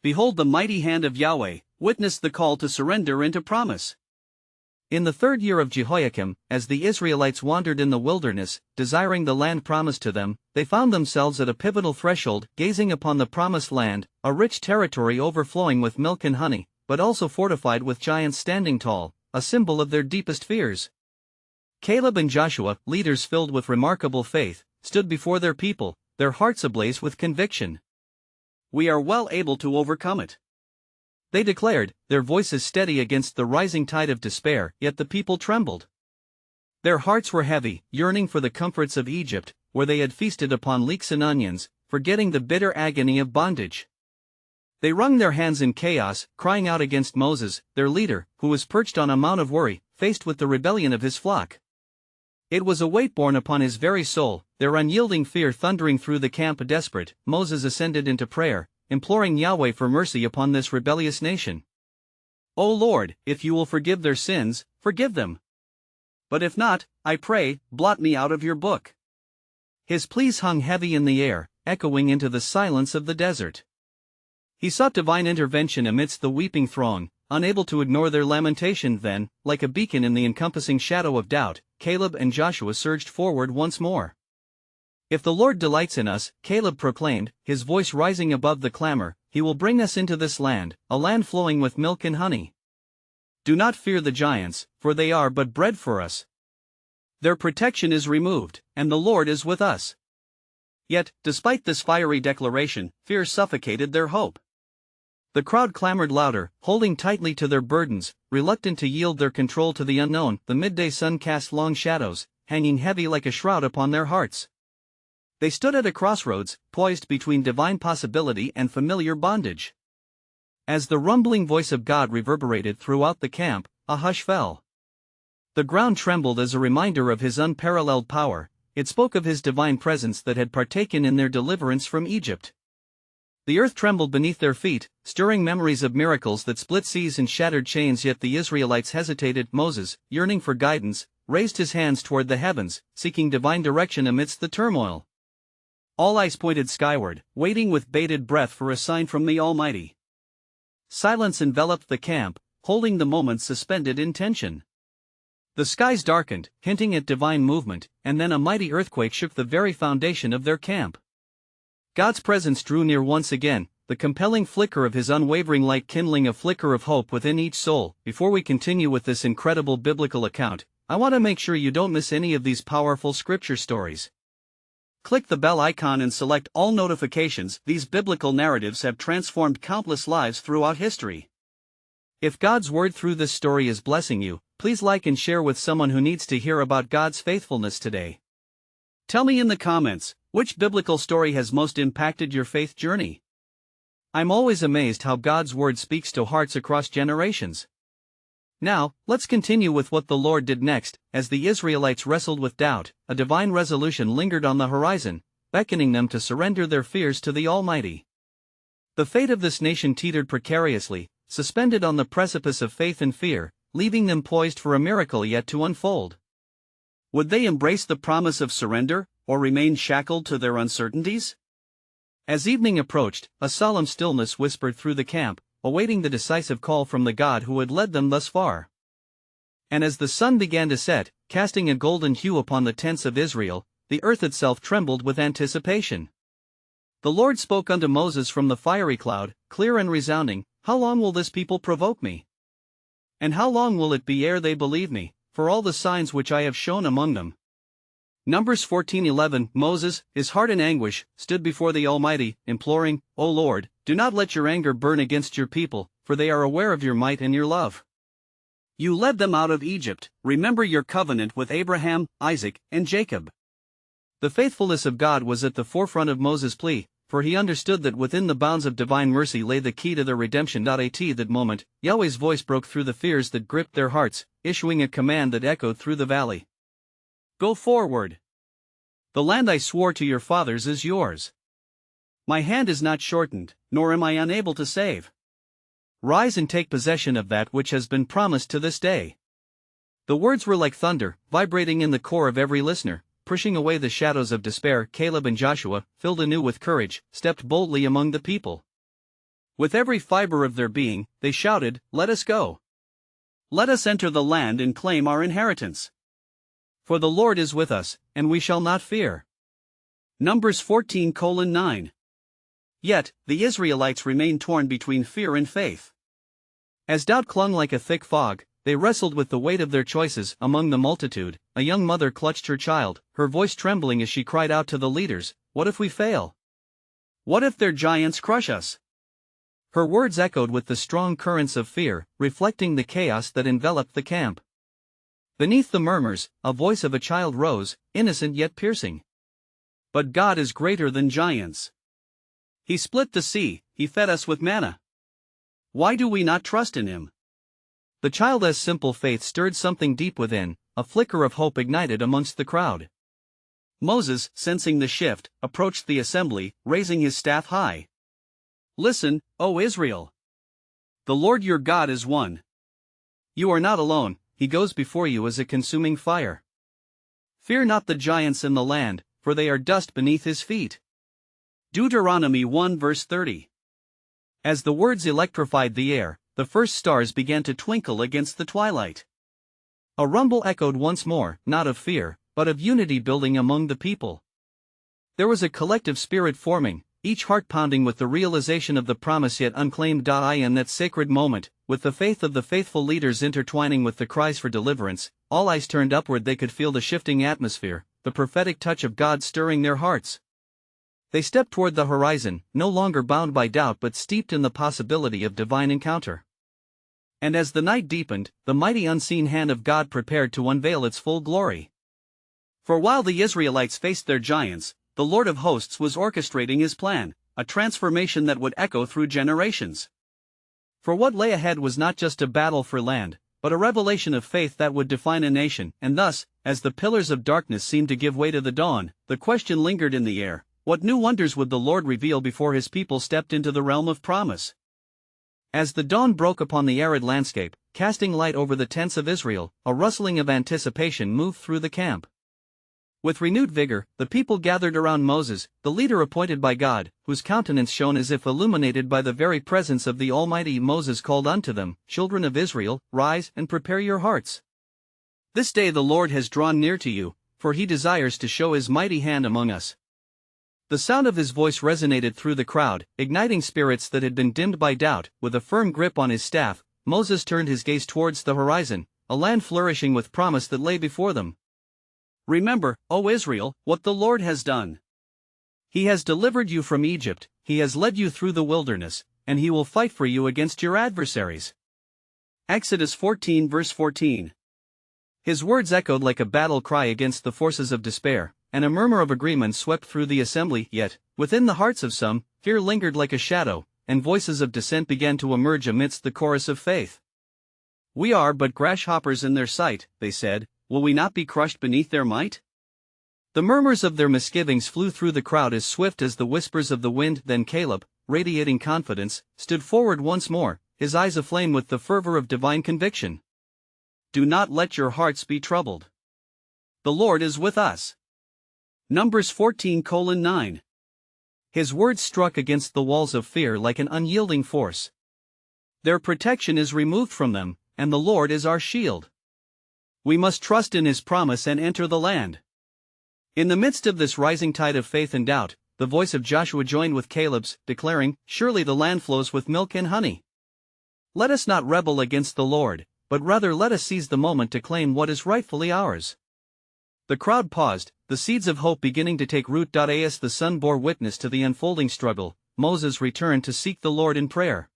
Behold the mighty hand of Yahweh, witness the call to surrender and to promise. In the 3rd year of Jehoiakim, as the Israelites wandered in the wilderness, desiring the land promised to them, they found themselves at a pivotal threshold, gazing upon the promised land, a rich territory overflowing with milk and honey, but also fortified with giants standing tall, a symbol of their deepest fears. Caleb and Joshua, leaders filled with remarkable faith, stood before their people, their hearts ablaze with conviction. We are well able to overcome it, they declared, their voices steady against the rising tide of despair, yet the people trembled. Their hearts were heavy, yearning for the comforts of Egypt, where they had feasted upon leeks and onions, forgetting the bitter agony of bondage. They wrung their hands in chaos, crying out against Moses, their leader, who was perched on a mount of worry, faced with the rebellion of his flock. It was a weight borne upon his very soul, their unyielding fear thundering through the camp. Desperate, Moses ascended into prayer, imploring Yahweh for mercy upon this rebellious nation. O Lord, if you will forgive their sins, forgive them. But if not, I pray, blot me out of your book. His pleas hung heavy in the air, echoing into the silence of the desert. He sought divine intervention amidst the weeping throng, unable to ignore their lamentation. Then, like a beacon in the encompassing shadow of doubt, Caleb and Joshua surged forward once more. If the Lord delights in us, Caleb proclaimed, his voice rising above the clamor, he will bring us into this land, a land flowing with milk and honey. Do not fear the giants, for they are but bread for us. Their protection is removed, and the Lord is with us. Yet, despite this fiery declaration, fear suffocated their hope. The crowd clamored louder, holding tightly to their burdens, reluctant to yield their control to the unknown. The midday sun cast long shadows, hanging heavy like a shroud upon their hearts. They stood at a crossroads, poised between divine possibility and familiar bondage. As the rumbling voice of God reverberated throughout the camp, a hush fell. The ground trembled as a reminder of his unparalleled power. It spoke of his divine presence that had partaken in their deliverance from Egypt. The earth trembled beneath their feet, stirring memories of miracles that split seas and shattered chains. Yet the Israelites hesitated. Moses, yearning for guidance, raised his hands toward the heavens, seeking divine direction amidst the turmoil. All eyes pointed skyward, waiting with bated breath for a sign from the Almighty. Silence enveloped the camp, holding the moment suspended in tension. The skies darkened, hinting at divine movement, and then a mighty earthquake shook the very foundation of their camp. God's presence drew near once again, the compelling flicker of his unwavering light kindling a flicker of hope within each soul. Before we continue with this incredible biblical account, I want to make sure you don't miss any of these powerful scripture stories. Click the bell icon and select all notifications. These biblical narratives have transformed countless lives throughout history. If God's word through this story is blessing you, please like and share with someone who needs to hear about God's faithfulness today. Tell me in the comments, which biblical story has most impacted your faith journey? I'm always amazed how God's word speaks to hearts across generations. Now, let's continue with what the Lord did next. As the Israelites wrestled with doubt, a divine resolution lingered on the horizon, beckoning them to surrender their fears to the Almighty. The fate of this nation teetered precariously, suspended on the precipice of faith and fear, leaving them poised for a miracle yet to unfold. Would they embrace the promise of surrender, or remain shackled to their uncertainties? As evening approached, a solemn stillness whispered through the camp, awaiting the decisive call from the God who had led them thus far. And as the sun began to set, casting a golden hue upon the tents of Israel, the earth itself trembled with anticipation. The Lord spoke unto Moses from the fiery cloud, clear and resounding, How long will this people provoke me? And how long will it be ere they believe me, for all the signs which I have shown among them? Numbers 14:11. Moses, his heart in anguish, stood before the Almighty, imploring, O Lord, do not let your anger burn against your people, for they are aware of your might and your love. You led them out of Egypt. Remember your covenant with Abraham, Isaac, and Jacob. The faithfulness of God was at the forefront of Moses' plea, for he understood that within the bounds of divine mercy lay the key to their redemption. At that moment, Yahweh's voice broke through the fears that gripped their hearts, issuing a command that echoed through the valley. Go forward. The land I swore to your fathers is yours. My hand is not shortened, nor am I unable to save. Rise and take possession of that which has been promised to this day. The words were like thunder, vibrating in the core of every listener, pushing away the shadows of despair. Caleb and Joshua, filled anew with courage, stepped boldly among the people. With every fiber of their being, they shouted, "Let us go. Let us enter the land and claim our inheritance. For the Lord is with us, and we shall not fear." Numbers 14:9. Yet, the Israelites remained torn between fear and faith. As doubt clung like a thick fog, they wrestled with the weight of their choices. Among the multitude, a young mother clutched her child, her voice trembling as she cried out to the leaders, "What if we fail? What if their giants crush us?" Her words echoed with the strong currents of fear, reflecting the chaos that enveloped the camp. Beneath the murmurs, a voice of a child rose, innocent yet piercing. "But God is greater than giants. He split the sea, He fed us with manna. Why do we not trust in Him?" The child's simple faith stirred something deep within, a flicker of hope ignited amongst the crowd. Moses, sensing the shift, approached the assembly, raising his staff high. "Listen, O Israel! The Lord your God is one. You are not alone, He goes before you as a consuming fire. Fear not the giants in the land, for they are dust beneath His feet." Deuteronomy 1 verse 30. As the words electrified the air, the first stars began to twinkle against the twilight. A rumble echoed once more, not of fear, but of unity building among the people. There was a collective spirit forming, each heart pounding with the realization of the promise yet unclaimed. In that sacred moment, with the faith of the faithful leaders intertwining with the cries for deliverance, all eyes turned upward. They could feel the shifting atmosphere, the prophetic touch of God stirring their hearts. They stepped toward the horizon, no longer bound by doubt but steeped in the possibility of divine encounter. And as the night deepened, the mighty unseen hand of God prepared to unveil its full glory. For while the Israelites faced their giants, the Lord of hosts was orchestrating His plan, a transformation that would echo through generations. For what lay ahead was not just a battle for land, but a revelation of faith that would define a nation. And thus, as the pillars of darkness seemed to give way to the dawn, the question lingered in the air: what new wonders would the Lord reveal before His people stepped into the realm of promise? As the dawn broke upon the arid landscape, casting light over the tents of Israel, a rustling of anticipation moved through the camp. With renewed vigor, the people gathered around Moses, the leader appointed by God, whose countenance shone as if illuminated by the very presence of the Almighty. Moses called unto them, "Children of Israel, rise and prepare your hearts. This day the Lord has drawn near to you, for He desires to show His mighty hand among us." The sound of His voice resonated through the crowd, igniting spirits that had been dimmed by doubt. With a firm grip on his staff, Moses turned his gaze towards the horizon, a land flourishing with promise that lay before them. "Remember, O Israel, what the Lord has done. He has delivered you from Egypt, He has led you through the wilderness, and He will fight for you against your adversaries." Exodus 14 verse 14. His words echoed like a battle cry against the forces of despair, and a murmur of agreement swept through the assembly. Yet, within the hearts of some, fear lingered like a shadow, and voices of dissent began to emerge amidst the chorus of faith. "We are but grasshoppers in their sight," they said. "Will we not be crushed beneath their might?" The murmurs of their misgivings flew through the crowd as swift as the whispers of the wind. Then Caleb, radiating confidence, stood forward once more, his eyes aflame with the fervor of divine conviction. "Do not let your hearts be troubled. The Lord is with us." Numbers 14:9. His words struck against the walls of fear like an unyielding force. Their protection is removed from them, and the Lord is our shield. We must trust in His promise and enter the land. In the midst of this rising tide of faith and doubt, the voice of Joshua joined with Caleb's, declaring, "Surely the land flows with milk and honey. Let us not rebel against the Lord, but rather let us seize the moment to claim what is rightfully ours." The crowd paused, the seeds of hope beginning to take root. As the sun bore witness to the unfolding struggle, Moses returned to seek the Lord in prayer.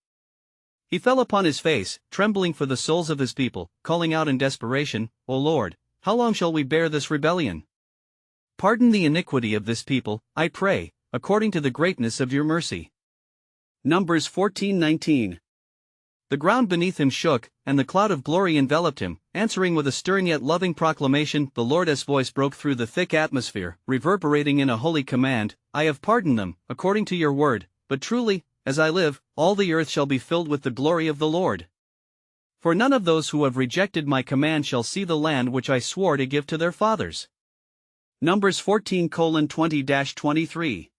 He fell upon his face, trembling for the souls of his people, calling out in desperation, "O Lord, how long shall we bear this rebellion? Pardon the iniquity of this people, I pray, according to the greatness of your mercy." Numbers 14:19. The ground beneath him shook, and the cloud of glory enveloped him, answering with a stern yet loving proclamation. The Lord's voice broke through the thick atmosphere, reverberating in a holy command, "I have pardoned them, according to your word, but truly, as I live, all the earth shall be filled with the glory of the Lord. For none of those who have rejected my command shall see the land which I swore to give to their fathers." Numbers 14:20-23.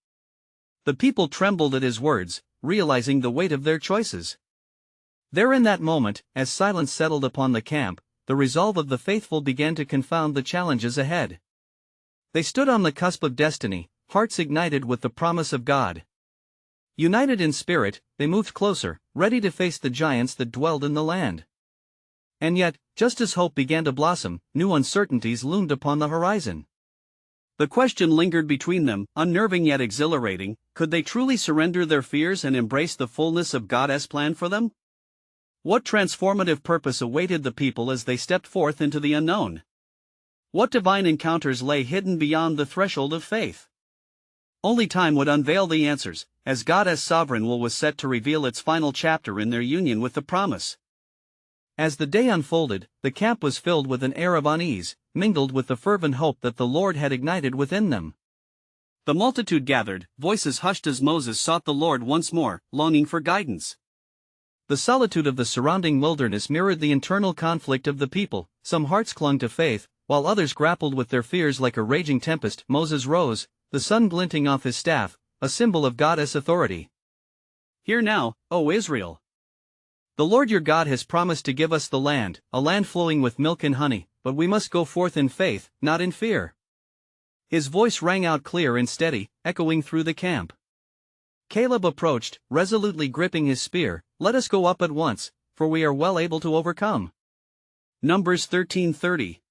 The people trembled at his words, realizing the weight of their choices. There in that moment, as silence settled upon the camp, the resolve of the faithful began to confound the challenges ahead. They stood on the cusp of destiny, hearts ignited with the promise of God. United in spirit, they moved closer, ready to face the giants that dwelled in the land. And yet, just as hope began to blossom, new uncertainties loomed upon the horizon. The question lingered between them, unnerving yet exhilarating: could they truly surrender their fears and embrace the fullness of God's plan for them? What transformative purpose awaited the people as they stepped forth into the unknown? What divine encounters lay hidden beyond the threshold of faith? Only time would unveil the answers, as God as sovereign will was set to reveal its final chapter in their union with the promise. As the day unfolded, the camp was filled with an air of unease, mingled with the fervent hope that the Lord had ignited within them. The multitude gathered, voices hushed as Moses sought the Lord once more, longing for guidance. The solitude of the surrounding wilderness mirrored the internal conflict of the people. Some hearts clung to faith, while others grappled with their fears like a raging tempest. Moses rose, the sun glinting off his staff, a symbol of God's authority. "Hear now, O Israel. The Lord your God has promised to give us the land, a land flowing with milk and honey, but we must go forth in faith, not in fear." His voice rang out clear and steady, echoing through the camp. Caleb approached, resolutely gripping his spear. "Let us go up at once, for we are well able to overcome." Numbers 13:30.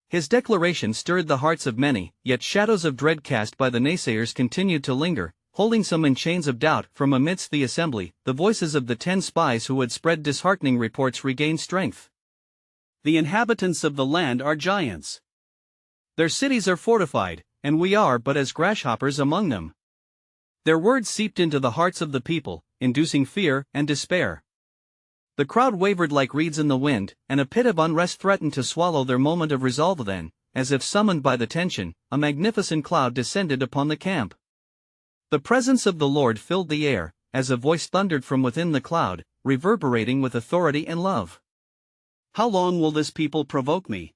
His declaration stirred the hearts of many, yet shadows of dread cast by the naysayers continued to linger, holding some in chains of doubt. From amidst the assembly, the voices of the 10 spies who had spread disheartening reports regained strength. "The inhabitants of the land are giants. Their cities are fortified, and we are but as grasshoppers among them." Their words seeped into the hearts of the people, inducing fear and despair. The crowd wavered like reeds in the wind, and a pit of unrest threatened to swallow their moment of resolve. Then, as if summoned by the tension, a magnificent cloud descended upon the camp. The presence of the Lord filled the air, as a voice thundered from within the cloud, reverberating with authority and love. "How long will this people provoke me?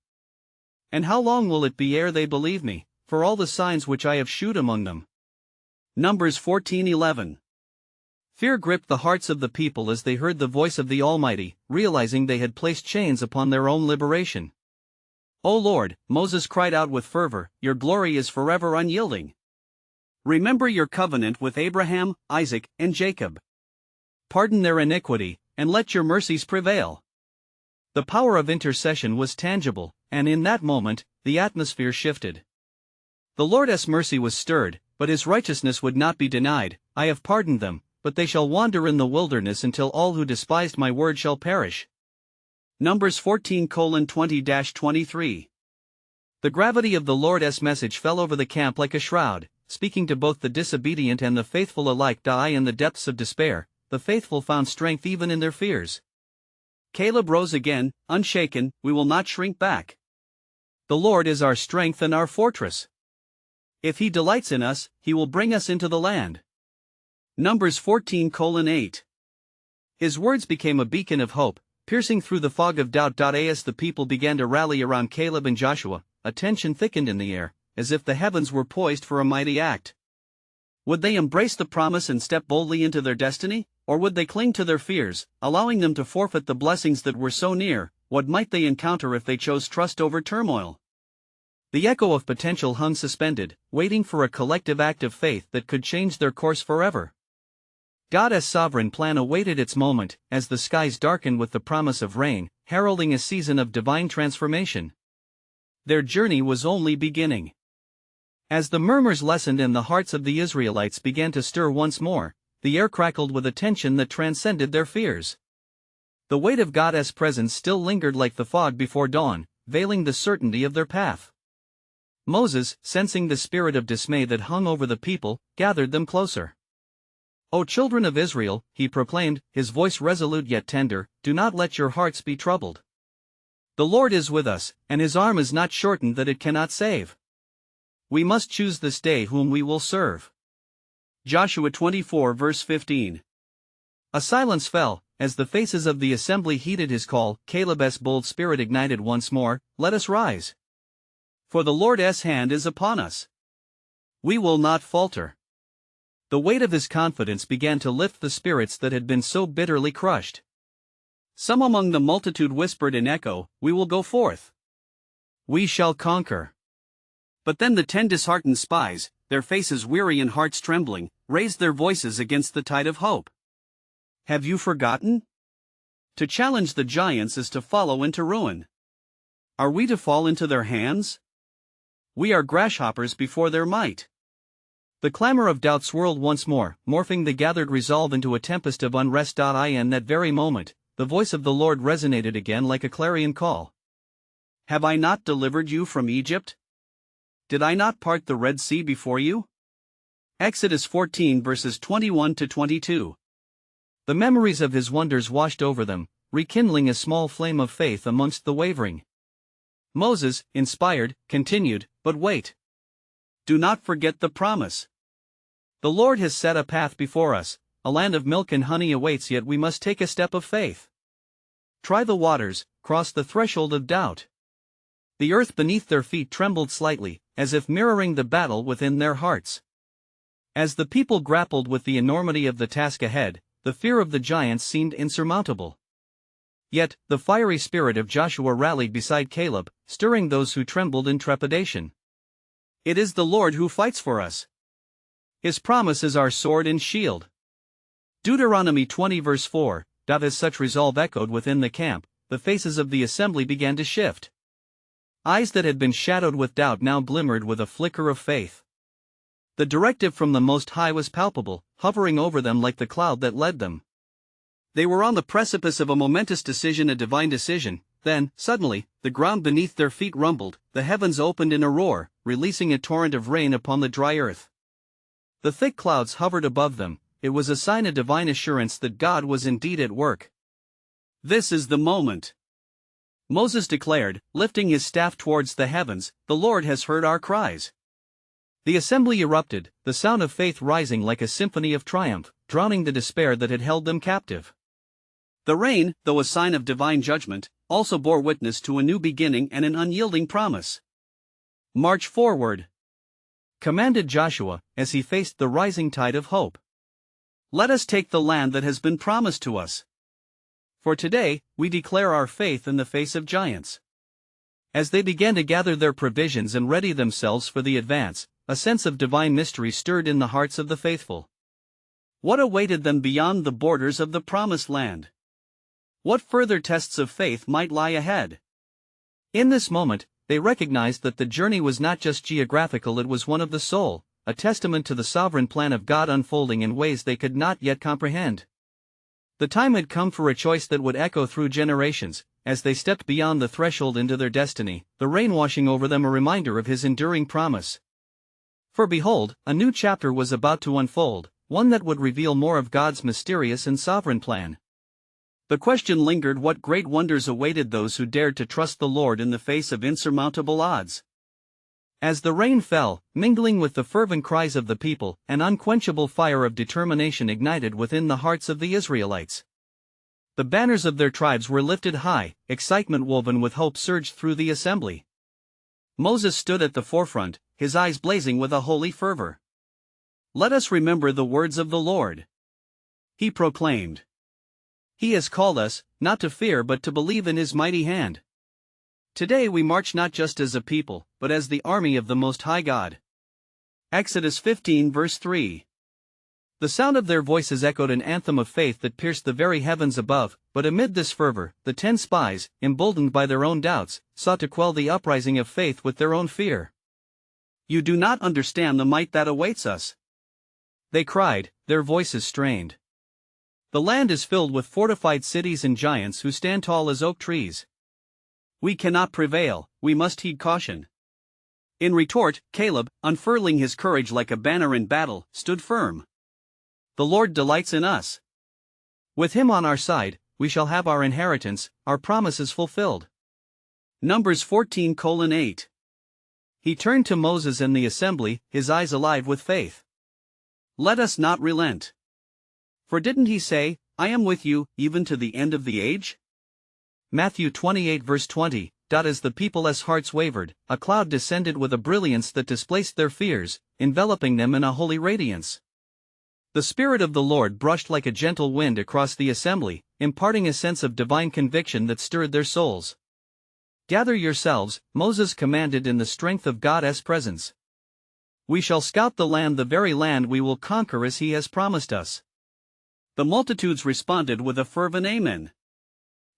And how long will it be ere they believe me, for all the signs which I have shewed among them?" Numbers 14:11. Fear gripped the hearts of the people as they heard the voice of the Almighty, realizing they had placed chains upon their own liberation. "O Lord," Moses cried out with fervor, "your glory is forever unyielding. Remember your covenant with Abraham, Isaac, and Jacob. Pardon their iniquity, and let your mercies prevail." The power of intercession was tangible, and in that moment, the atmosphere shifted. The Lord's mercy was stirred, but his righteousness would not be denied. "I have pardoned them, but they shall wander in the wilderness until all who despised my word shall perish." Numbers 14:20-23. The gravity of the Lord's message fell over the camp like a shroud, speaking to both the disobedient and the faithful alike. In the depths of despair, the faithful found strength even in their fears. Caleb rose again, unshaken. "We will not shrink back. The Lord is our strength and our fortress. If he delights in us, he will bring us into the land." Numbers 14:8. His words became a beacon of hope, piercing through the fog of doubt. As the people began to rally around Caleb and Joshua, a tension thickened in the air, as if the heavens were poised for a mighty act. Would they embrace the promise and step boldly into their destiny, or would they cling to their fears, allowing them to forfeit the blessings that were so near? What might they encounter if they chose trust over turmoil? The echo of potential hung suspended, waiting for a collective act of faith that could change their course forever. God's sovereign plan awaited its moment, as the skies darkened with the promise of rain, heralding a season of divine transformation. Their journey was only beginning. As the murmurs lessened and the hearts of the Israelites began to stir once more, the air crackled with a tension that transcended their fears. The weight of God's presence still lingered like the fog before dawn, veiling the certainty of their path. Moses, sensing the spirit of dismay that hung over the people, gathered them closer. "O children of Israel," he proclaimed, his voice resolute yet tender, "do not let your hearts be troubled. The Lord is with us, and his arm is not shortened that it cannot save. We must choose this day whom we will serve." Joshua 24 verse 15. A silence fell, as the faces of the assembly heeded his call. Caleb's bold spirit ignited once more. "Let us rise. For the Lord's hand is upon us. We will not falter." The weight of his confidence began to lift the spirits that had been so bitterly crushed. Some among the multitude whispered in echo, "We will go forth. We shall conquer." But then the 10 disheartened spies, their faces weary and hearts trembling, raised their voices against the tide of hope. "Have you forgotten? To challenge the giants is to follow into ruin. Are we to fall into their hands? We are grasshoppers before their might." The clamor of doubt swirled once more, morphing the gathered resolve into a tempest of unrest. In that very moment, the voice of the Lord resonated again like a clarion call. "Have I not delivered you from Egypt? Did I not part the Red Sea before you?" Exodus 14 verses 21 to 22. The memories of his wonders washed over them, rekindling a small flame of faith amongst the wavering. Moses, inspired, continued, "But wait. Do not forget the promise. The Lord has set a path before us, a land of milk and honey awaits, yet we must take a step of faith. Try the waters, cross the threshold of doubt." The earth beneath their feet trembled slightly, as if mirroring the battle within their hearts. As the people grappled with the enormity of the task ahead, the fear of the giants seemed insurmountable. Yet, the fiery spirit of Joshua rallied beside Caleb, stirring those who trembled in trepidation. "It is the Lord who fights for us. His promise is our sword and shield." Deuteronomy 20 verse 4. As such resolve echoed within the camp, the faces of the assembly began to shift. Eyes that had been shadowed with doubt now glimmered with a flicker of faith. The directive from the Most High was palpable, hovering over them like the cloud that led them. They were on the precipice of a momentous decision, a divine decision. Then, suddenly, the ground beneath their feet rumbled, the heavens opened in a roar, releasing a torrent of rain upon the dry earth. The thick clouds hovered above them. It was a sign of divine assurance that God was indeed at work. "This is the moment," Moses declared, lifting his staff towards the heavens. "The Lord has heard our cries." The assembly erupted, the sound of faith rising like a symphony of triumph, drowning the despair that had held them captive. The rain, though a sign of divine judgment, also bore witness to a new beginning and an unyielding promise. "March forward," commanded Joshua, as he faced the rising tide of hope. "Let us take the land that has been promised to us. For today, we declare our faith in the face of giants." As they began to gather their provisions and ready themselves for the advance, a sense of divine mystery stirred in the hearts of the faithful. What awaited them beyond the borders of the promised land? What further tests of faith might lie ahead? In this moment, they recognized that the journey was not just geographical, it was one of the soul, a testament to the sovereign plan of God unfolding in ways they could not yet comprehend. The time had come for a choice that would echo through generations. As they stepped beyond the threshold into their destiny, the rain washing over them a reminder of his enduring promise. For behold, a new chapter was about to unfold, one that would reveal more of God's mysterious and sovereign plan. The question lingered: what great wonders awaited those who dared to trust the Lord in the face of insurmountable odds? As the rain fell, mingling with the fervent cries of the people, an unquenchable fire of determination ignited within the hearts of the Israelites. The banners of their tribes were lifted high, excitement woven with hope surged through the assembly. Moses stood at the forefront, his eyes blazing with a holy fervor. "Let us remember the words of the Lord," he proclaimed. "He has called us, not to fear but to believe in his mighty hand. Today we march not just as a people, but as the army of the Most High God." Exodus 15 verse 3. The sound of their voices echoed an anthem of faith that pierced the very heavens above, but amid this fervor, the 10 spies, emboldened by their own doubts, sought to quell the uprising of faith with their own fear. "You do not understand the might that awaits us," they cried, their voices strained. "The land is filled with fortified cities and giants who stand tall as oak trees. We cannot prevail, we must heed caution." In retort, Caleb, unfurling his courage like a banner in battle, stood firm. "The Lord delights in us. With him on our side, we shall have our inheritance, our promises fulfilled." Numbers 14:8. He turned to Moses and the assembly, his eyes alive with faith. "Let us not relent. For didn't he say, 'I am with you, even to the end of the age'?" Matthew 28 verse 20. As the people's hearts wavered, a cloud descended with a brilliance that displaced their fears, enveloping them in a holy radiance. The Spirit of the Lord brushed like a gentle wind across the assembly, imparting a sense of divine conviction that stirred their souls. "Gather yourselves," Moses commanded in the strength of God's presence. "We shall scout the very land we will conquer as He has promised us." The multitudes responded with a fervent amen.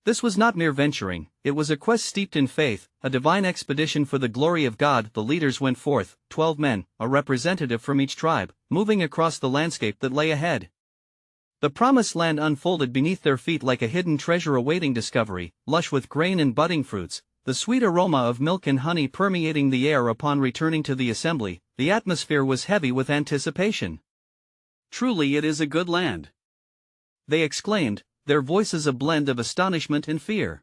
This was not mere venturing, it was a quest steeped in faith, a divine expedition for the glory of God. The leaders went forth, 12 men, a representative from each tribe, moving across the landscape that lay ahead. The promised land unfolded beneath their feet like a hidden treasure awaiting discovery, lush with grain and budding fruits, the sweet aroma of milk and honey permeating the air. Upon returning to the assembly, the atmosphere was heavy with anticipation. "Truly it is a good land," they exclaimed, their voices a blend of astonishment and fear.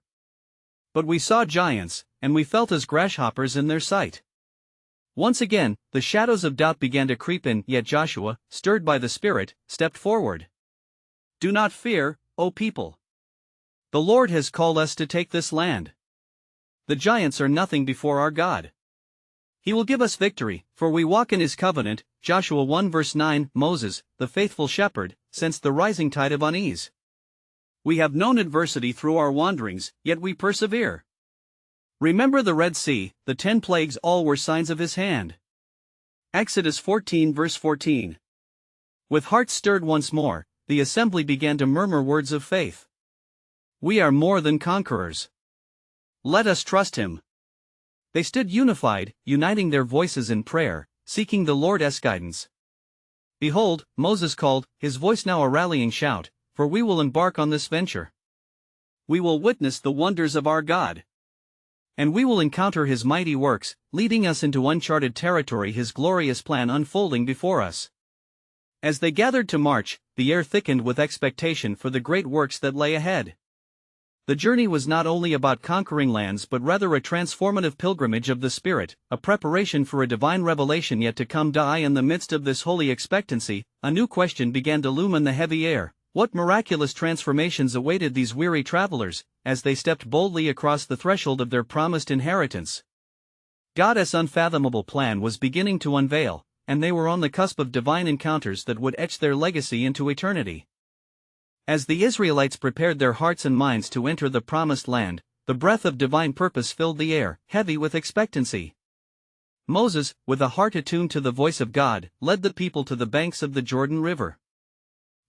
"But we saw giants, and we felt as grasshoppers in their sight." Once again, the shadows of doubt began to creep in, yet Joshua, stirred by the Spirit, stepped forward. "Do not fear, O people. The Lord has called us to take this land. The giants are nothing before our God. He will give us victory, for we walk in His covenant." Joshua 1 verse 9. Moses, the faithful shepherd, sensed the rising tide of unease. "We have known adversity through our wanderings, yet we persevere. Remember the Red Sea, the 10 plagues, all were signs of His hand." Exodus 14 verse 14. With hearts stirred once more, the assembly began to murmur words of faith. "We are more than conquerors. Let us trust Him." They stood unified, uniting their voices in prayer, seeking the Lord's guidance. "Behold," Moses called, his voice now a rallying shout, "for we will embark on this venture. We will witness the wonders of our God. And we will encounter His mighty works, leading us into uncharted territory, His glorious plan unfolding before us." As they gathered to march, the air thickened with expectation for the great works that lay ahead. The journey was not only about conquering lands but rather a transformative pilgrimage of the Spirit, a preparation for a divine revelation yet to come. In the midst of this holy expectancy, a new question began to loom in the heavy air. What miraculous transformations awaited these weary travelers, as they stepped boldly across the threshold of their promised inheritance? God's unfathomable plan was beginning to unveil, and they were on the cusp of divine encounters that would etch their legacy into eternity. As the Israelites prepared their hearts and minds to enter the promised land, the breath of divine purpose filled the air, heavy with expectancy. Moses, with a heart attuned to the voice of God, led the people to the banks of the Jordan River.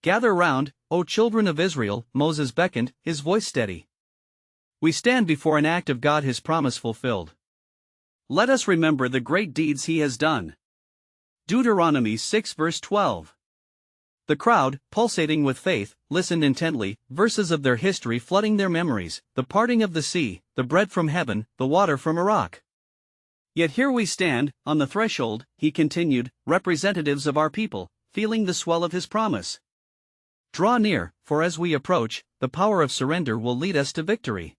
"Gather round, O children of Israel," Moses beckoned, his voice steady. "We stand before an act of God, His promise fulfilled. Let us remember the great deeds He has done." Deuteronomy 6 verse 12. The crowd, pulsating with faith, listened intently, verses of their history flooding their memories, the parting of the sea, the bread from heaven, the water from a rock. "Yet here we stand, on the threshold," he continued, "representatives of our people, feeling the swell of His promise. Draw near, for as we approach, the power of surrender will lead us to victory."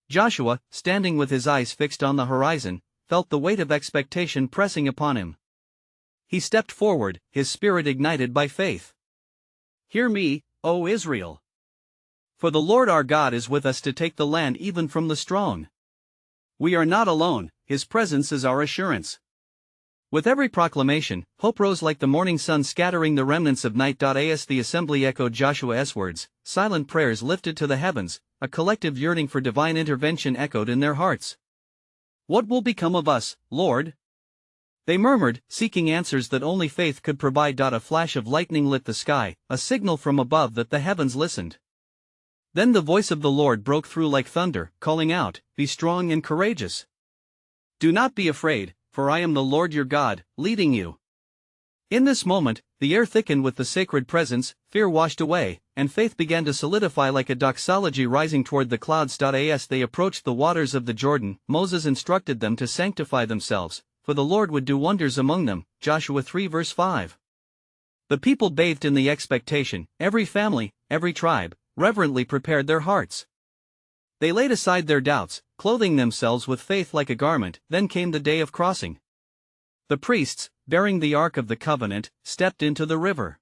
Joshua, standing with his eyes fixed on the horizon, felt the weight of expectation pressing upon him. He stepped forward, his spirit ignited by faith. "Hear me, O Israel. For the Lord our God is with us to take the land even from the strong. We are not alone, His presence is our assurance." With every proclamation, hope rose like the morning sun scattering the remnants of night. As the assembly echoed Joshua's words, silent prayers lifted to the heavens, a collective yearning for divine intervention echoed in their hearts. "What will become of us, Lord?" they murmured, seeking answers that only faith could provide. A flash of lightning lit the sky, a signal from above that the heavens listened. Then the voice of the Lord broke through like thunder, calling out, "Be strong and courageous. Do not be afraid, for I am the Lord your God, leading you." In this moment, the air thickened with the sacred presence, fear washed away, and faith began to solidify like a doxology rising toward the clouds. As they approached the waters of the Jordan, Moses instructed them to sanctify themselves, for the Lord would do wonders among them. Joshua 3 verse 5. The people bathed in the expectation, every family, every tribe, reverently prepared their hearts. They laid aside their doubts, clothing themselves with faith like a garment. Then came the day of crossing. The priests, bearing the Ark of the Covenant, stepped into the river.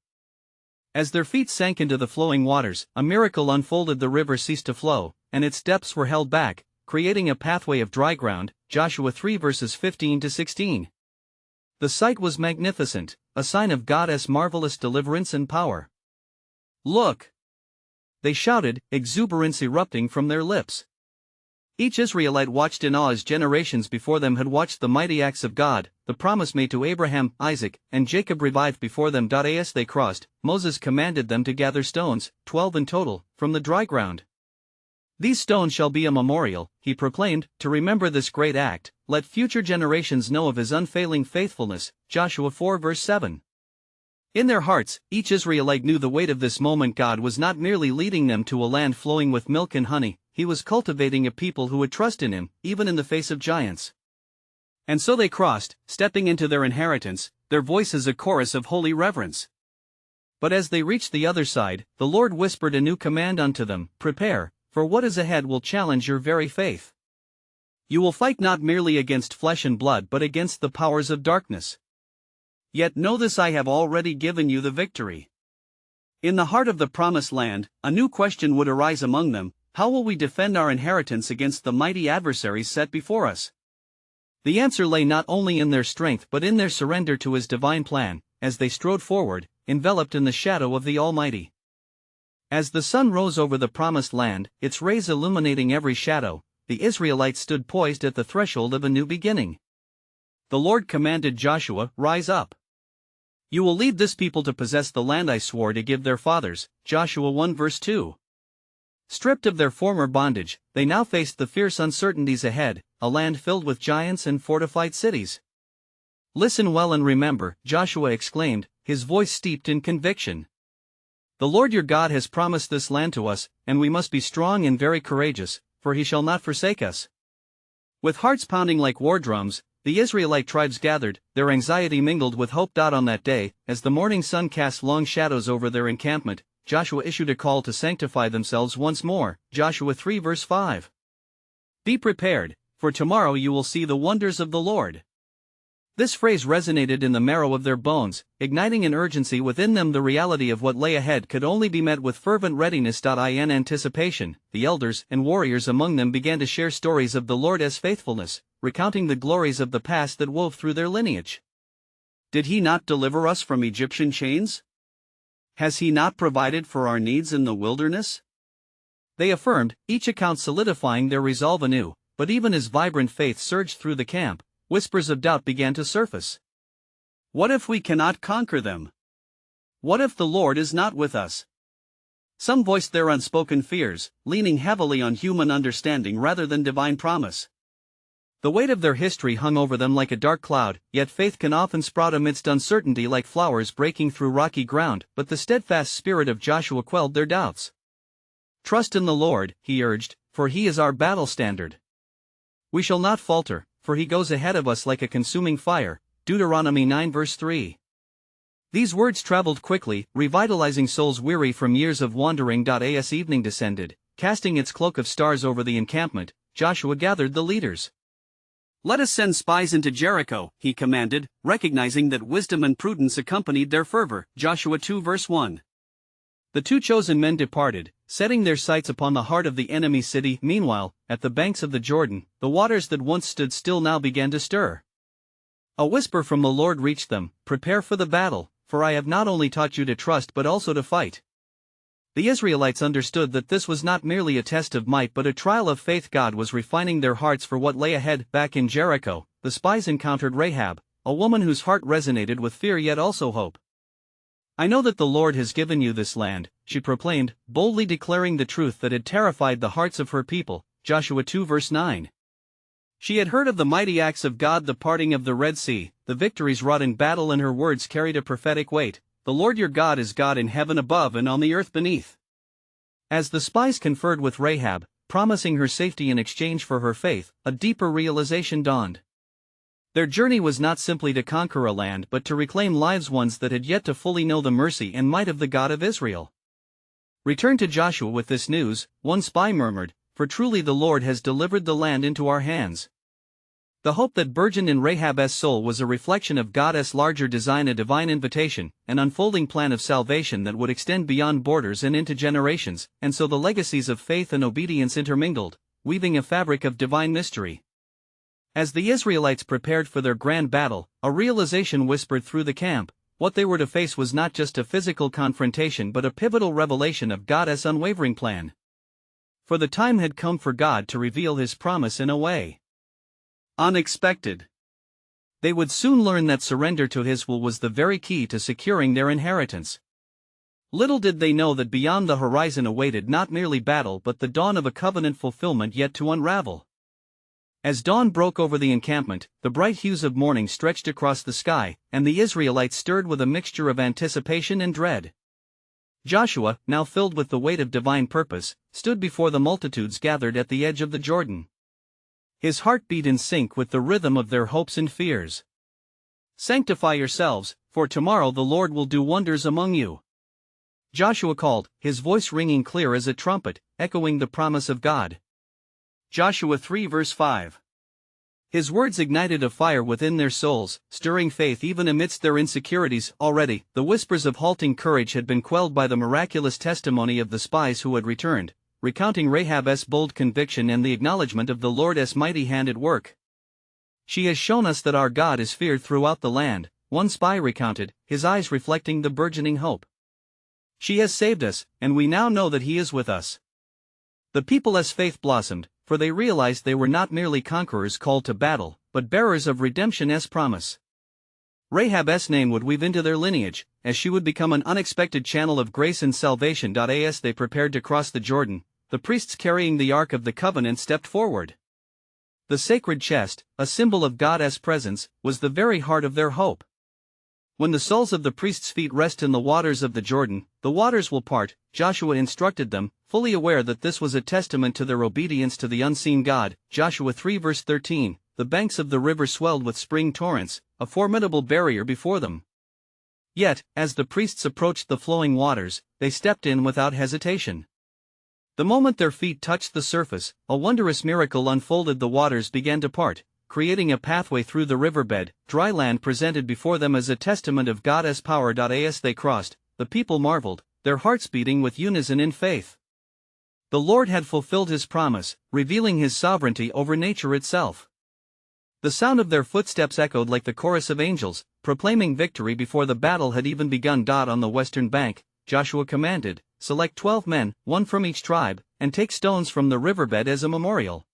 As their feet sank into the flowing waters, a miracle unfolded. The river ceased to flow, and its depths were held back, creating a pathway of dry ground. Joshua 3 verses 15 to 16. The sight was magnificent. a sign of God's marvelous deliverance and power. "Look!" they shouted, exuberance erupting from their lips. Each Israelite watched in awe as generations before them had watched the mighty acts of God, the promise made to Abraham, Isaac, and Jacob revived before them. As they crossed, Moses commanded them to gather stones, 12 in total, from the dry ground. "These stones shall be a memorial," he proclaimed, "to remember this great act. Let future generations know of his unfailing faithfulness." Joshua 4 verse 7. In their hearts, each Israelite knew the weight of this moment. God was not merely leading them to a land flowing with milk and honey, he was cultivating a people who would trust in him, even in the face of giants. And so they crossed, stepping into their inheritance, their voices a chorus of holy reverence. But as they reached the other side, the Lord whispered a new command unto them: "Prepare, for what is ahead will challenge your very faith. You will fight not merely against flesh and blood but against the powers of darkness. Yet know this, I have already given you the victory." In the heart of the promised land, a new question would arise among them: how will we defend our inheritance against the mighty adversaries set before us? The answer lay not only in their strength but in their surrender to his divine plan, as they strode forward, enveloped in the shadow of the Almighty. As the sun rose over the promised land, its rays illuminating every shadow, the Israelites stood poised at the threshold of a new beginning. The Lord commanded Joshua, "Rise up. You will lead this people to possess the land I swore to give their fathers." Joshua 1 verse 2. Stripped of their former bondage, they now faced the fierce uncertainties ahead, a land filled with giants and fortified cities. "Listen well and remember," Joshua exclaimed, his voice steeped in conviction. "The Lord your God has promised this land to us, and we must be strong and very courageous, for he shall not forsake us." With hearts pounding like war drums, the Israelite tribes gathered, their anxiety mingled with hope. On that day, as the morning sun cast long shadows over their encampment, Joshua issued a call to sanctify themselves once more. Joshua 3 verse 5. "Be prepared, for tomorrow you will see the wonders of the Lord." This phrase resonated in the marrow of their bones, igniting an urgency within them. The reality of what lay ahead could only be met with fervent readiness. In anticipation, the elders and warriors among them began to share stories of the Lord's faithfulness, recounting the glories of the past that wove through their lineage. "Did he not deliver us from Egyptian chains? Has he not provided for our needs in the wilderness?" they affirmed, each account solidifying their resolve anew. But even as vibrant faith surged through the camp, whispers of doubt began to surface. What if we cannot conquer them? What if the Lord is not with us? Some voiced their unspoken fears, leaning heavily on human understanding rather than divine promise. The weight of their history hung over them like a dark cloud, yet faith can often sprout amidst uncertainty like flowers breaking through rocky ground. But the steadfast spirit of Joshua quelled their doubts. "Trust in the Lord," he urged, "for he is our battle standard. We shall not falter, for he goes ahead of us like a consuming fire." Deuteronomy 9 verse 3. These words traveled quickly, revitalizing souls weary from years of wandering. As evening descended, casting its cloak of stars over the encampment, Joshua gathered the leaders. "Let us send spies into Jericho," he commanded, recognizing that wisdom and prudence accompanied their fervor. Joshua 2 verse 1. The two chosen men departed, setting their sights upon the heart of the enemy city. Meanwhile, at the banks of the Jordan, the waters that once stood still now began to stir. A whisper from the Lord reached them: "Prepare for the battle, for I have not only taught you to trust but also to fight." The Israelites understood that this was not merely a test of might but a trial of faith. God was refining their hearts for what lay ahead. Back in Jericho, the spies encountered Rahab, a woman whose heart resonated with fear yet also hope. "I know that the Lord has given you this land," she proclaimed, boldly declaring the truth that had terrified the hearts of her people. Joshua 2 verse 9. She had heard of the mighty acts of God, the parting of the Red Sea, the victories wrought in battle, and her words carried a prophetic weight. "The Lord your God is God in heaven above and on the earth beneath." As the spies conferred with Rahab, promising her safety in exchange for her faith, a deeper realization dawned. Their journey was not simply to conquer a land but to reclaim lives, ones that had yet to fully know the mercy and might of the God of Israel. "Return to Joshua with this news," one spy murmured, "for truly the Lord has delivered the land into our hands." The hope that burgeoned in Rahab's soul was a reflection of God's larger design, a divine invitation, an unfolding plan of salvation that would extend beyond borders and into generations. And so the legacies of faith and obedience intermingled, weaving a fabric of divine mystery. As the Israelites prepared for their grand battle, a realization whispered through the camp: what they were to face was not just a physical confrontation but a pivotal revelation of God's unwavering plan. For the time had come for God to reveal His promise in a way unexpected. They would soon learn that surrender to His will was the very key to securing their inheritance. Little did they know that beyond the horizon awaited not merely battle but the dawn of a covenant fulfillment yet to unravel. As dawn broke over the encampment, the bright hues of morning stretched across the sky, and the Israelites stirred with a mixture of anticipation and dread. Joshua, now filled with the weight of divine purpose, stood before the multitudes gathered at the edge of the Jordan. His heart beat in sync with the rhythm of their hopes and fears. "Sanctify yourselves, for tomorrow the Lord will do wonders among you," Joshua called, his voice ringing clear as a trumpet, echoing the promise of God. Joshua 3 verse 5. His words ignited a fire within their souls, stirring faith even amidst their insecurities. Already, the whispers of halting courage had been quelled by the miraculous testimony of the spies who had returned, recounting Rahab's bold conviction and the acknowledgement of the Lord's mighty hand at work. "She has shown us that our God is feared throughout the land," one spy recounted, his eyes reflecting the burgeoning hope. "She has saved us, and we now know that He is with us." The people's faith blossomed, for they realized they were not merely conquerors called to battle, but bearers of redemption's promise. Rahab's name would weave into their lineage, as she would become an unexpected channel of grace and salvation. As they prepared to cross the Jordan, the priests carrying the Ark of the Covenant stepped forward. The sacred chest, a symbol of God's presence, was the very heart of their hope. "When the soles of the priests' feet rest in the waters of the Jordan, the waters will part," Joshua instructed them, fully aware that this was a testament to their obedience to the unseen God. Joshua 3 verse 13, the banks of the river swelled with spring torrents, a formidable barrier before them. Yet, as the priests approached the flowing waters, they stepped in without hesitation. The moment their feet touched the surface, a wondrous miracle unfolded. The waters began to part, creating a pathway through the riverbed. Dry land presented before them as a testament of God's power. As they crossed, the people marveled, their hearts beating with unison in faith. The Lord had fulfilled His promise, revealing His sovereignty over nature itself. The sound of their footsteps echoed like the chorus of angels, proclaiming victory before the battle had even begun. On the western bank, Joshua commanded, "Select 12 men, one from each tribe, and take stones from the riverbed as a memorial."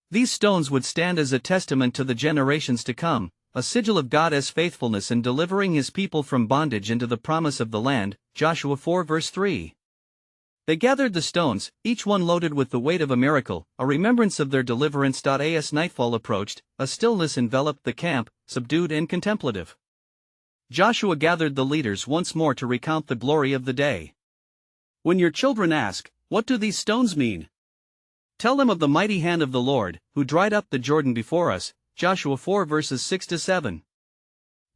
These stones would stand as a testament to the generations to come, a sigil of God's faithfulness in delivering His people from bondage into the promise of the land. Joshua 4 verse 3. They gathered the stones, each one loaded with the weight of a miracle, a remembrance of their deliverance. As nightfall approached, a stillness enveloped the camp, subdued and contemplative. Joshua gathered the leaders once more to recount the glory of the day. "When your children ask, 'What do these stones mean?' tell them of the mighty hand of the Lord, who dried up the Jordan before us." Joshua 4 verses 6-7.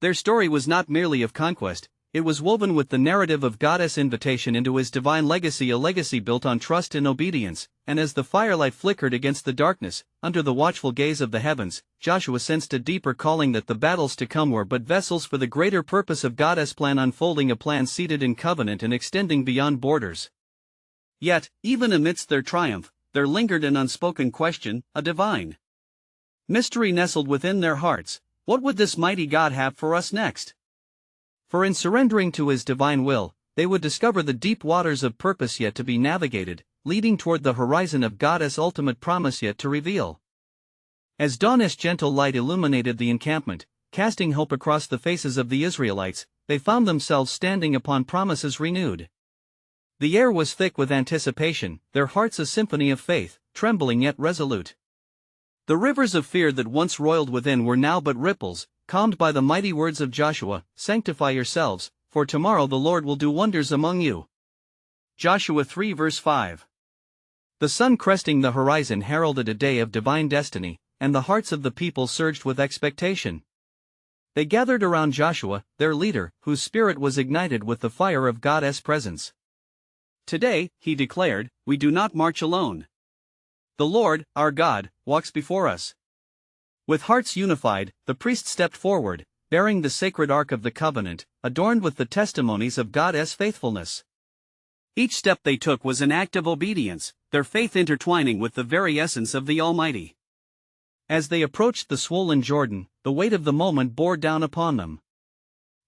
Their story was not merely of conquest, it was woven with the narrative of God's invitation into His divine legacy, a legacy built on trust and obedience. And as the firelight flickered against the darkness, under the watchful gaze of the heavens, Joshua sensed a deeper calling that the battles to come were but vessels for the greater purpose of God's plan unfolding, a plan seated in covenant and extending beyond borders. Yet, even amidst their triumph, there lingered an unspoken question, a divine mystery nestled within their hearts. What would this mighty God have for us next? For in surrendering to His divine will, they would discover the deep waters of purpose yet to be navigated, leading toward the horizon of God's ultimate promise yet to reveal. As dawn's gentle light illuminated the encampment, casting hope across the faces of the Israelites, they found themselves standing upon promises renewed. The air was thick with anticipation, their hearts a symphony of faith, trembling yet resolute. The rivers of fear that once roiled within were now but ripples, calmed by the mighty words of Joshua, "Sanctify yourselves, for tomorrow the Lord will do wonders among you." Joshua 3 verse 5. The sun cresting the horizon heralded a day of divine destiny, and the hearts of the people surged with expectation. They gathered around Joshua, their leader, whose spirit was ignited with the fire of God's presence. "Today," he declared, "we do not march alone. The Lord, our God, walks before us." With hearts unified, the priests stepped forward, bearing the sacred Ark of the Covenant, adorned with the testimonies of God's faithfulness. Each step they took was an act of obedience, their faith intertwining with the very essence of the Almighty. As they approached the swollen Jordan, the weight of the moment bore down upon them.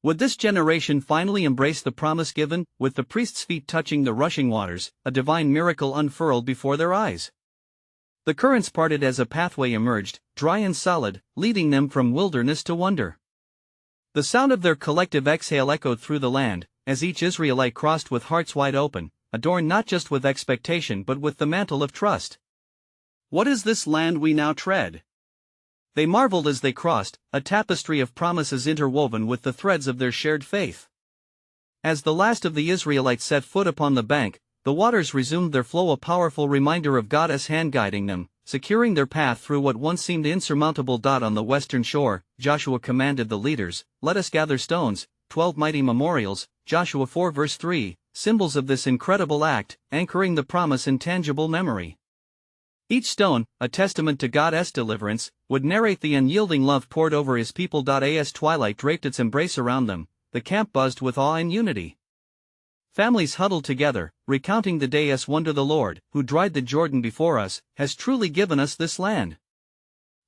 Would this generation finally embrace the promise given, with the priest's feet touching the rushing waters, a divine miracle unfurled before their eyes? The currents parted as a pathway emerged, dry and solid, leading them from wilderness to wonder. The sound of their collective exhale echoed through the land, as each Israelite crossed with hearts wide open, adorned not just with expectation but with the mantle of trust. What is this land we now tread? They marveled as they crossed, a tapestry of promises interwoven with the threads of their shared faith. As the last of the Israelites set foot upon the bank, the waters resumed their flow, a powerful reminder of God's hand guiding them, securing their path through what once seemed insurmountable. On the western shore, Joshua commanded the leaders, "Let us gather stones, 12 mighty memorials," Joshua 4 verse 3, symbols of this incredible act, anchoring the promise in tangible memory. Each stone, a testament to God's deliverance, would narrate the unyielding love poured over his people. As twilight draped its embrace around them, the camp buzzed with awe and unity. Families huddled together, recounting the day's wonder. "The Lord, who dried the Jordan before us, has truly given us this land."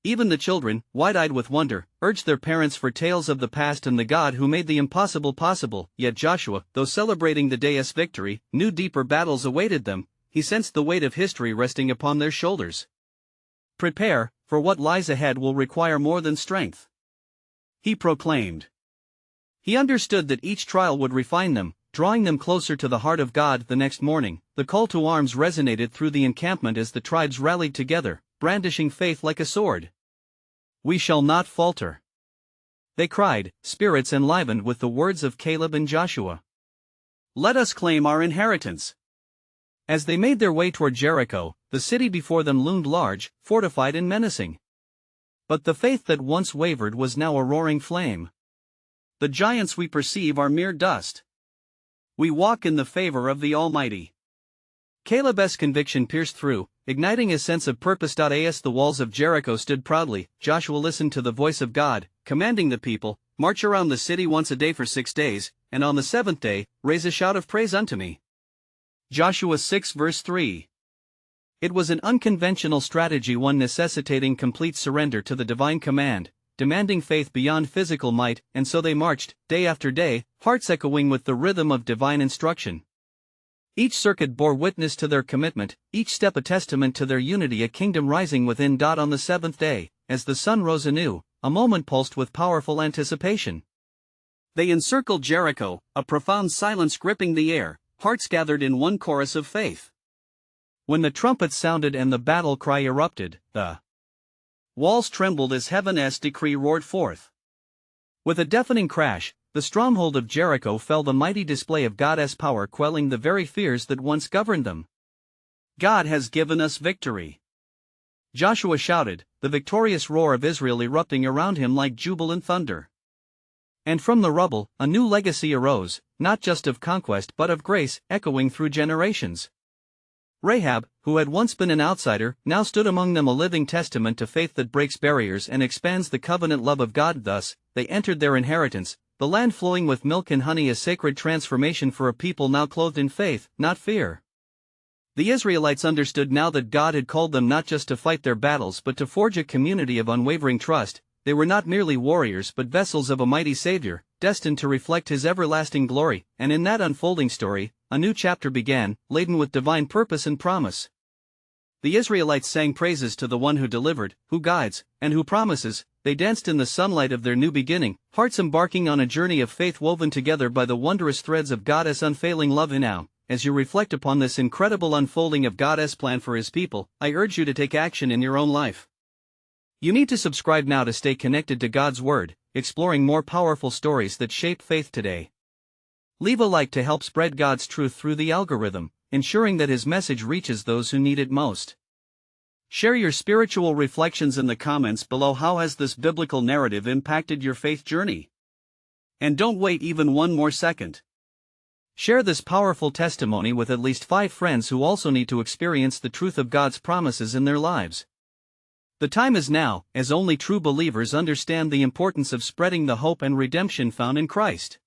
Even the children, wide-eyed with wonder, urged their parents for tales of the past and the God who made the impossible possible. Yet Joshua, though celebrating the day's victory, knew deeper battles awaited them. He sensed the weight of history resting upon their shoulders. "Prepare, for what lies ahead will require more than strength," he proclaimed. He understood that each trial would refine them, drawing them closer to the heart of God. The next morning, the call to arms resonated through the encampment as the tribes rallied together, brandishing faith like a sword. "We shall not falter," they cried, spirits enlivened with the words of Caleb and Joshua. "Let us claim our inheritance." As they made their way toward Jericho, the city before them loomed large, fortified and menacing. But the faith that once wavered was now a roaring flame. "The giants we perceive are mere dust. We walk in the favor of the Almighty." Caleb's conviction pierced through, igniting a sense of purpose. As the walls of Jericho stood proudly, Joshua listened to the voice of God, commanding the people, "March around the city once a day for 6 days, and on the seventh day, raise a shout of praise unto me." Joshua 6 verse 3. It was an unconventional strategy, one necessitating complete surrender to the divine command, demanding faith beyond physical might, and so they marched, day after day, hearts echoing with the rhythm of divine instruction. Each circuit bore witness to their commitment, each step a testament to their unity, a kingdom rising within. On the seventh day, as the sun rose anew, a moment pulsed with powerful anticipation. They encircled Jericho, a profound silence gripping the air, hearts gathered in one chorus of faith. When the trumpet sounded and the battle cry erupted, the walls trembled as heaven's decree roared forth. With a deafening crash, the stronghold of Jericho fell, the mighty display of God's power quelling the very fears that once governed them. "God has given us victory," Joshua shouted, the victorious roar of Israel erupting around him like jubilant thunder. And from the rubble, a new legacy arose, not just of conquest but of grace, echoing through generations. Rahab, who had once been an outsider, now stood among them, a living testament to faith that breaks barriers and expands the covenant love of God. Thus, they entered their inheritance, the land flowing with milk and honey, a sacred transformation for a people now clothed in faith, not fear. The Israelites understood now that God had called them not just to fight their battles but to forge a community of unwavering trust. They were not merely warriors but vessels of a mighty Savior, destined to reflect His everlasting glory, and in that unfolding story, a new chapter began, laden with divine purpose and promise. The Israelites sang praises to the one who delivered, who guides, and who promises. They danced in the sunlight of their new beginning, hearts embarking on a journey of faith woven together by the wondrous threads of God's unfailing love. And now, as you reflect upon this incredible unfolding of God's plan for His people, I urge you to take action in your own life. You need to subscribe now to stay connected to God's Word, exploring more powerful stories that shape faith today. Leave a like to help spread God's truth through the algorithm, ensuring that His message reaches those who need it most. Share your spiritual reflections in the comments below. How has this biblical narrative impacted your faith journey? And don't wait even one more second. Share this powerful testimony with at least 5 friends who also need to experience the truth of God's promises in their lives. The time is now, as only true believers understand the importance of spreading the hope and redemption found in Christ.